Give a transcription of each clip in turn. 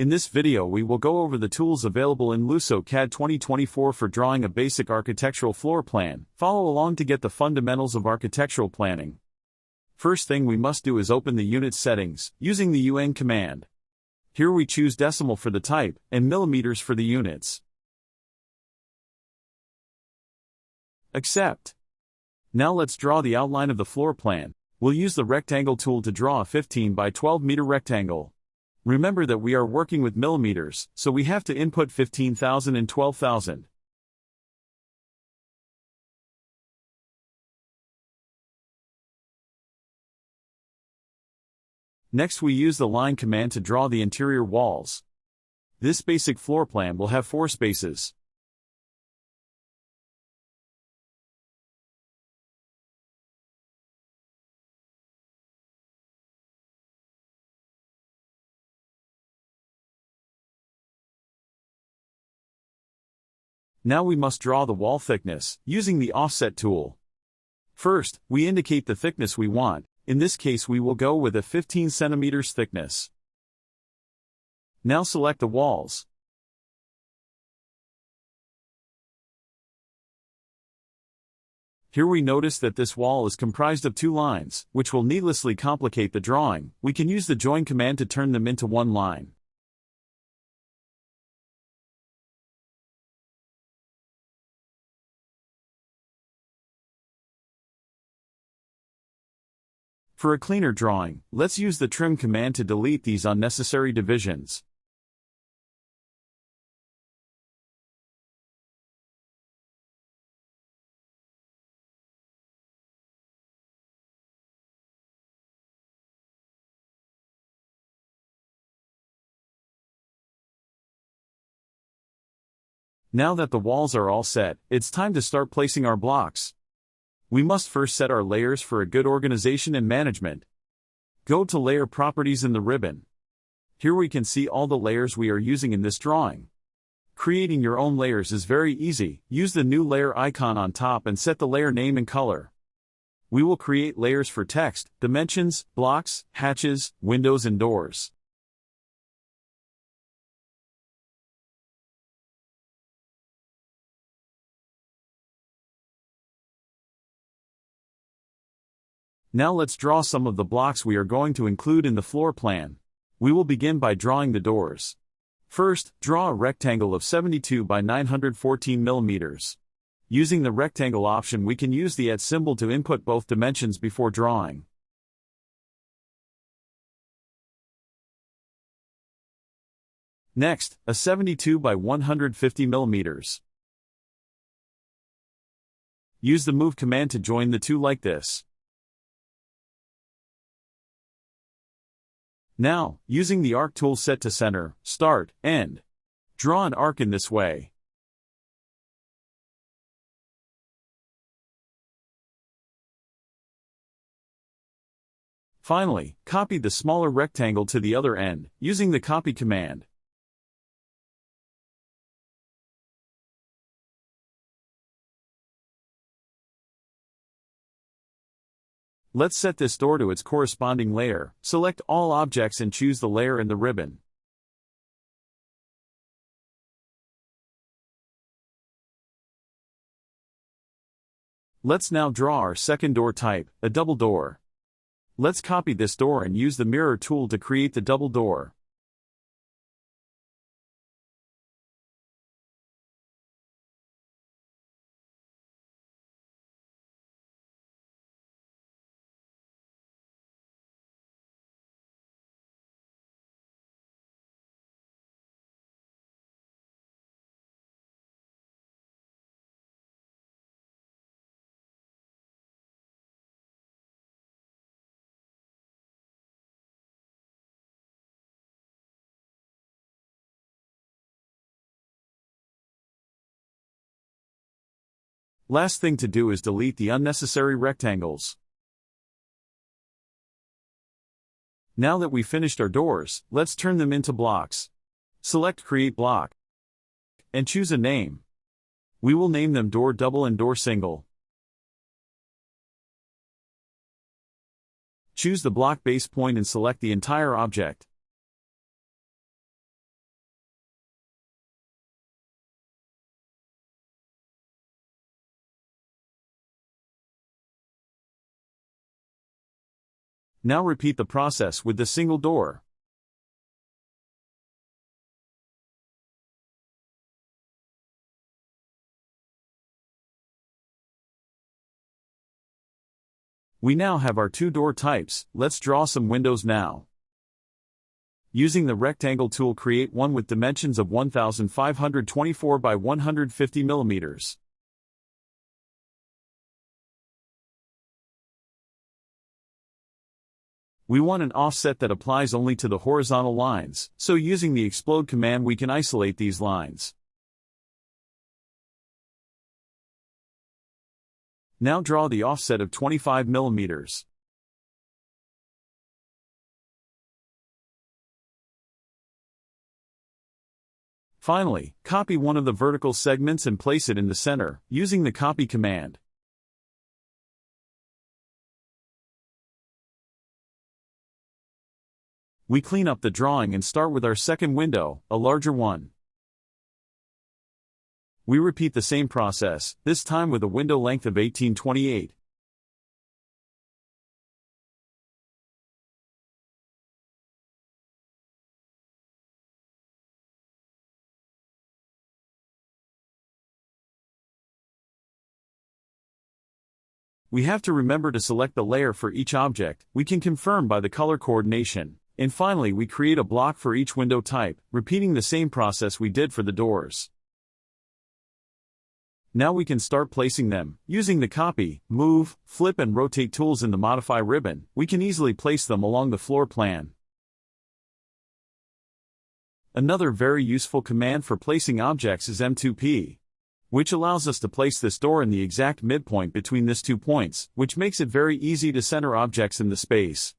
In this video we will go over the tools available in LusoCAD 2024 for drawing a basic architectural floor plan. Follow along to get the fundamentals of architectural planning. First thing we must do is open the unit settings, using the UN command. Here we choose decimal for the type, and millimeters for the units. Accept. Now let's draw the outline of the floor plan. We'll use the rectangle tool to draw a 15 by 12 meter rectangle. Remember that we are working with millimeters, so we have to input 15,000 and 12,000. Next we use the line command to draw the interior walls. This basic floor plan will have 4 spaces. Now we must draw the wall thickness, using the offset tool. First, we indicate the thickness we want. In this case we will go with a 15 centimeters thickness. Now select the walls. Here we notice that this wall is comprised of 2 lines, which will needlessly complicate the drawing. We can use the join command to turn them into one line. For a cleaner drawing, let's use the trim command to delete these unnecessary divisions. Now that the walls are all set, it's time to start placing our blocks. We must first set our layers for a good organization and management. Go to Layer Properties in the ribbon. Here we can see all the layers we are using in this drawing. Creating your own layers is very easy. Use the new layer icon on top and set the layer name and color. We will create layers for text, dimensions, blocks, hatches, windows and doors. Now let's draw some of the blocks we are going to include in the floor plan. We will begin by drawing the doors. First, draw a rectangle of 72 by 914 millimeters. Using the rectangle option we can use the @ symbol to input both dimensions before drawing. Next, a 72 by 150 millimeters. Use the move command to join the two like this. Now, using the arc tool set to center, start, end. Draw an arc in this way. Finally, copy the smaller rectangle to the other end, using the copy command. Let's set this door to its corresponding layer. Select all objects and choose the layer in the ribbon. Let's now draw our second door type, a double door. Let's copy this door and use the mirror tool to create the double door. Last thing to do is delete the unnecessary rectangles. Now that we've finished our doors, let's turn them into blocks. Select Create Block and choose a name. We will name them Door Double and Door Single. Choose the block base point and select the entire object. Now repeat the process with the single door. We now have our two door types. Let's draw some windows now. Using the rectangle tool, create one with dimensions of 1524 by 150 millimeters. We want an offset that applies only to the horizontal lines, so using the explode command we can isolate these lines. Now draw the offset of 25 millimeters. Finally, copy one of the vertical segments and place it in the center, using the copy command. We clean up the drawing and start with our second window, a larger one. We repeat the same process, this time with a window length of 1828. We have to remember to select the layer for each object. We can confirm by the color coordination. And finally, we create a block for each window type, repeating the same process we did for the doors. Now we can start placing them. Using the copy, move, flip and rotate tools in the modify ribbon, we can easily place them along the floor plan. Another very useful command for placing objects is M2P, which allows us to place this door in the exact midpoint between these 2 points, which makes it very easy to center objects in the space.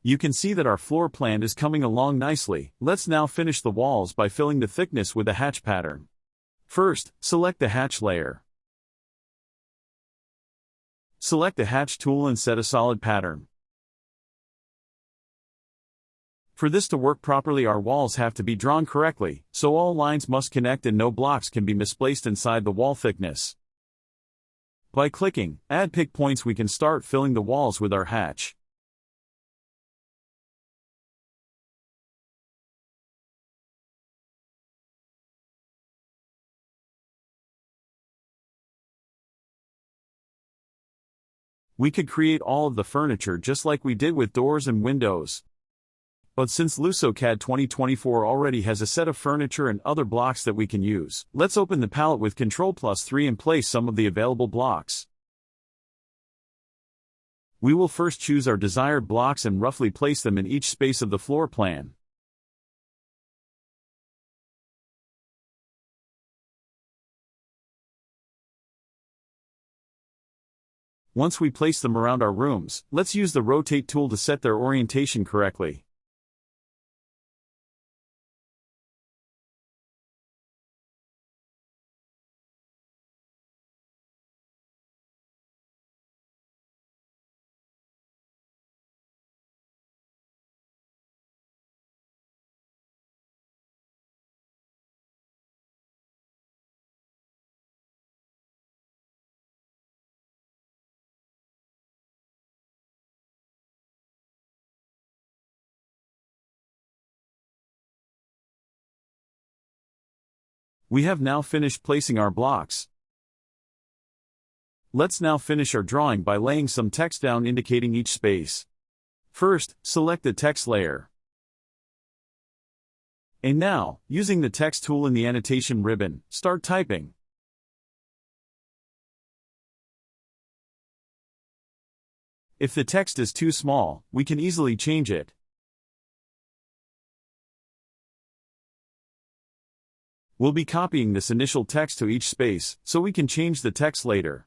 You can see that our floor plan is coming along nicely. Let's now finish the walls by filling the thickness with a hatch pattern. First, select the hatch layer. Select the hatch tool and set a solid pattern. For this to work properly, our walls have to be drawn correctly, so all lines must connect and no blocks can be misplaced inside the wall thickness. By clicking Add Pick Points, we can start filling the walls with our hatch. We could create all of the furniture just like we did with doors and windows. But since LusoCAD 2024 already has a set of furniture and other blocks that we can use, let's open the palette with Ctrl+3 and place some of the available blocks. We will first choose our desired blocks and roughly place them in each space of the floor plan. Once we place them around our rooms, let's use the rotate tool to set their orientation correctly. We have now finished placing our blocks. Let's now finish our drawing by laying some text down indicating each space. First, select the text layer. And now, using the text tool in the annotation ribbon, start typing. If the text is too small, we can easily change it. We'll be copying this initial text to each space, so we can change the text later.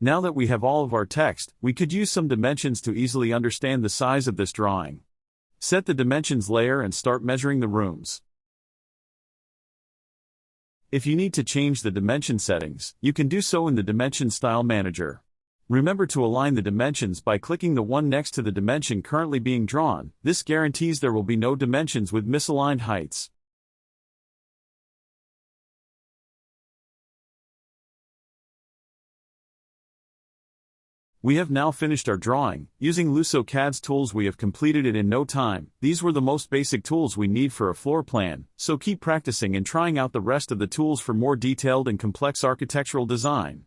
Now that we have all of our text, we could use some dimensions to easily understand the size of this drawing. Set the dimensions layer and start measuring the rooms. If you need to change the dimension settings, you can do so in the Dimension Style Manager. Remember to align the dimensions by clicking the one next to the dimension currently being drawn. This guarantees there will be no dimensions with misaligned heights. We have now finished our drawing. Using LusoCAD's tools, we have completed it in no time. These were the most basic tools we need for a floor plan, so keep practicing and trying out the rest of the tools for more detailed and complex architectural design.